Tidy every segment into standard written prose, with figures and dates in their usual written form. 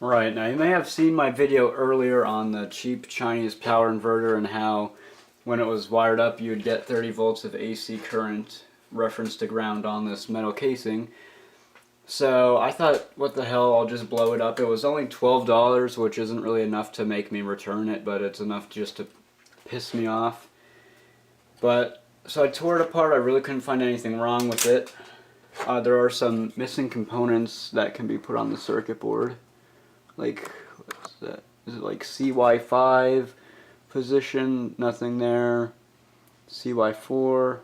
Right, now you may have seen my video earlier on the cheap Chinese power inverter and how when it was wired up you would get 30 volts of AC current reference to ground on this metal casing. So I thought, what the hell, I'll just blow it up. It was only $12, which isn't really enough to make me return it, but it's enough just to piss me off. But, so I tore it apart. I really couldn't find anything wrong with it. There are some missing components that can be put on the circuit board. Like, what's that? Is it like CY5 position? Nothing there. CY4.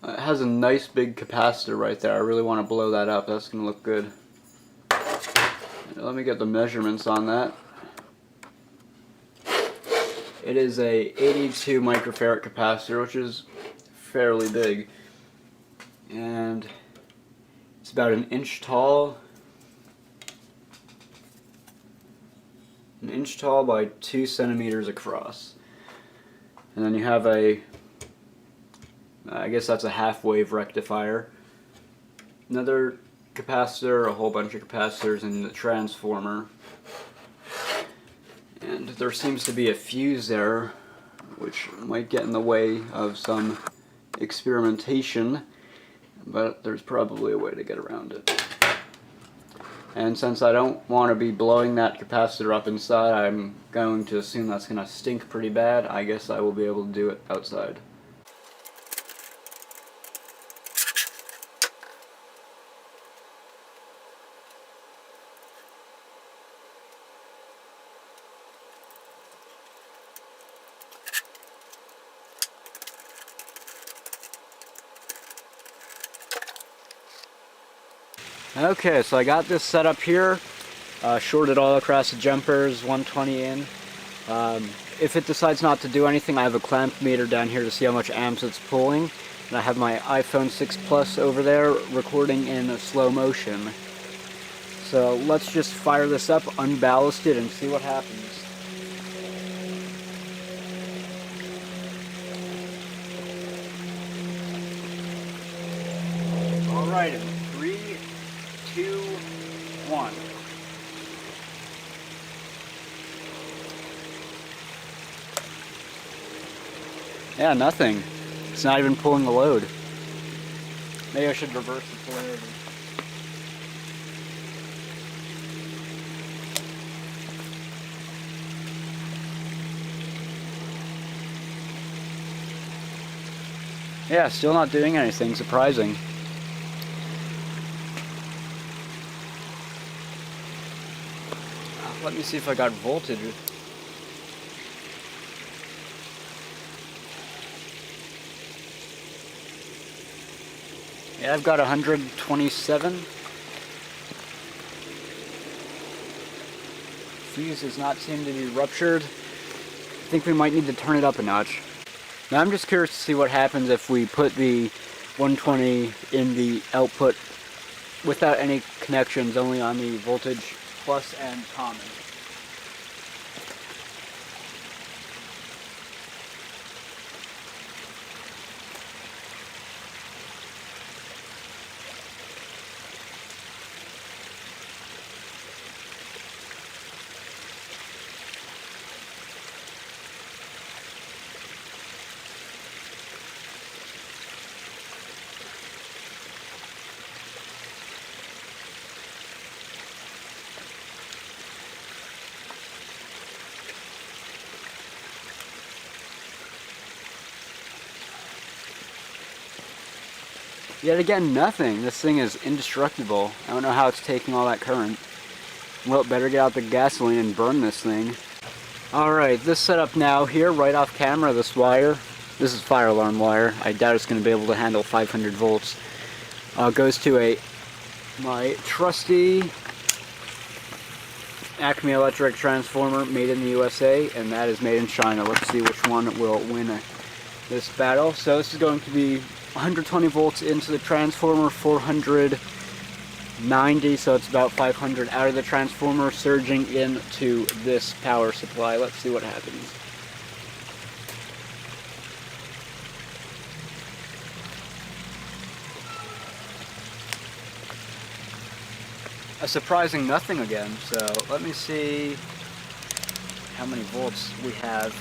It has a nice big capacitor right there. I really want to blow that up. That's going to look good. Let me get the measurements on that. It is a 82 microfarad capacitor, which is fairly big. And it's about an inch tall. An inch tall by 2 centimeters across. And then you have I guess that's a half-wave rectifier. Another capacitor, a whole bunch of capacitors, and the transformer. And there seems to be a fuse there, which might get in the way of some experimentation, but there's probably a way to get around it. And since I don't want to be blowing that capacitor up inside, I'm going to assume that's going to stink pretty bad. I guess I will be able to do it outside. Okay, so I got this set up here, shorted all across the jumpers, 120 in. If it decides not to do anything, I have a clamp meter down here to see how much amps it's pulling. And I have my iPhone 6 Plus over there recording in slow motion. So let's just fire this up, unballast it, and see what happens. Alright, 3, 2, 1. Yeah, nothing. It's not even pulling the load. Maybe I should reverse the polarity. Yeah, still not doing anything. Surprising. Let me see if I got voltage. Yeah, I've got 127. Fuse does not seem to be ruptured. I think we might need to turn it up a notch. Now I'm just curious to see what happens if we put the 120 in the output without any connections, only on the voltage plus and common. Yet again, nothing. This thing is indestructible. I don't know how it's taking all that current. Well, better get out the gasoline and burn this thing. Alright, this setup now here, right off camera, this wire. This is fire alarm wire. I doubt it's going to be able to handle 500 volts. Goes to my trusty Acme Electric transformer made in the USA, and that is made in China. Let's see which one will win this battle. So this is going to be 120 volts into the transformer, 490, so it's about 500 out of the transformer, surging into this power supply. Let's see what happens. a surprising nothing again. So let me see how many volts we have.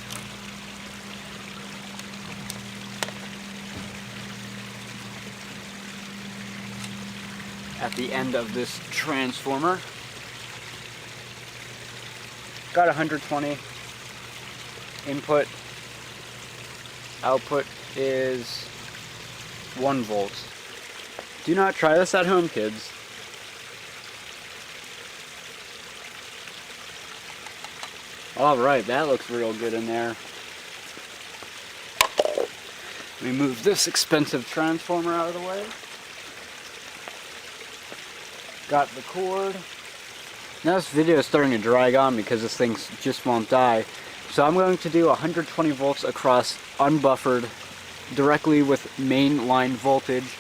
At the end of this transformer. Got 120. Input. Output is 1 volt. Do not try this at home, kids. Alright, that looks real good in there. Let me move this expensive transformer out of the way. Got the cord. Now this video is starting to drag on because this thing just won't die. So I'm going to do 120 volts across unbuffered directly with main line voltage,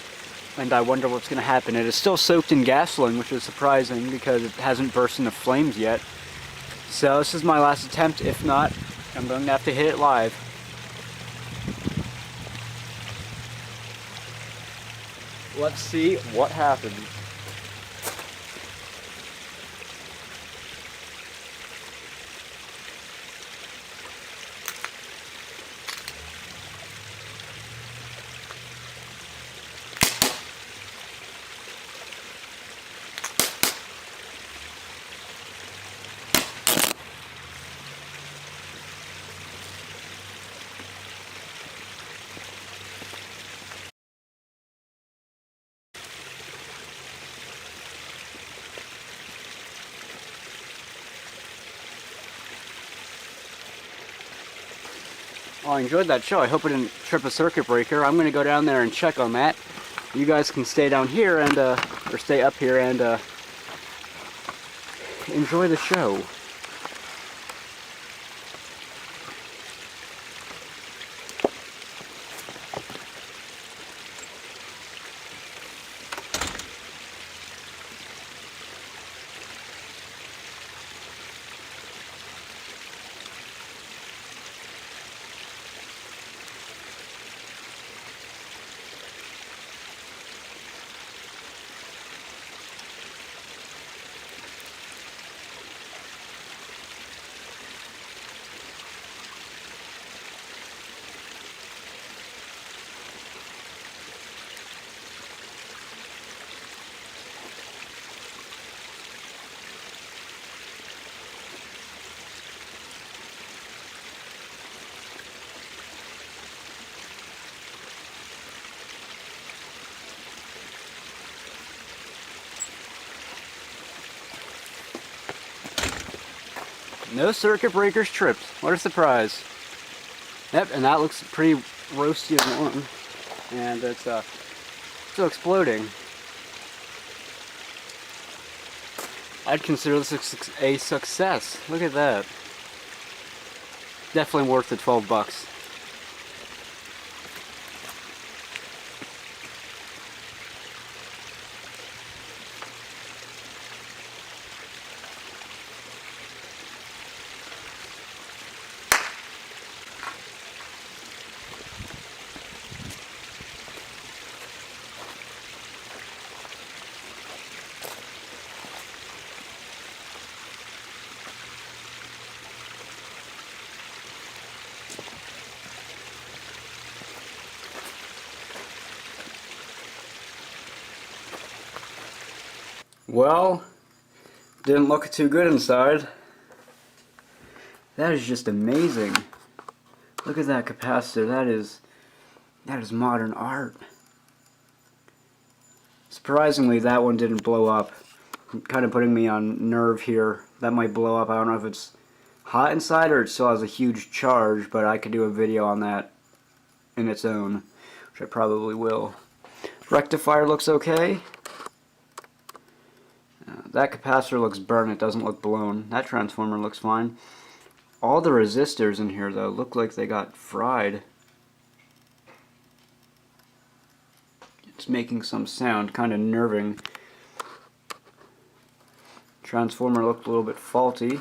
and I wonder what's going to happen. It is still soaked in gasoline, which is surprising because it hasn't burst into flames yet. So this is my last attempt. If not, I'm going to have to hit it live. Let's see what happens. Well, I enjoyed that show. I hope it didn't trip a circuit breaker. I'm going to go down there and check on that. You guys can stay down here and, or stay up here and, enjoy the show. No circuit breakers tripped. What a surprise. Yep, and that looks pretty roasty and warm. And it's still exploding. I'd consider this a success. Look at that. Definitely worth the 12 bucks. Well, didn't look too good inside. That is just amazing. Look at that capacitor. That is modern art. Surprisingly, that one didn't blow up. Kind of putting me on nerve here. That might blow up. I don't know if it's hot inside or it still has a huge charge, but I could do a video on that in its own, which I probably will. Rectifier looks okay. That capacitor looks burnt, it doesn't look blown. That transformer looks fine. All the resistors in here, though, look like they got fried. It's making some sound, kind of nerving. Transformer looked a little bit faulty.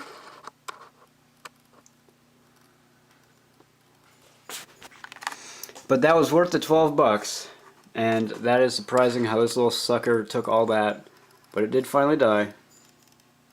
But that was worth the 12 bucks. And that is surprising how this little sucker took all that. But it did finally die.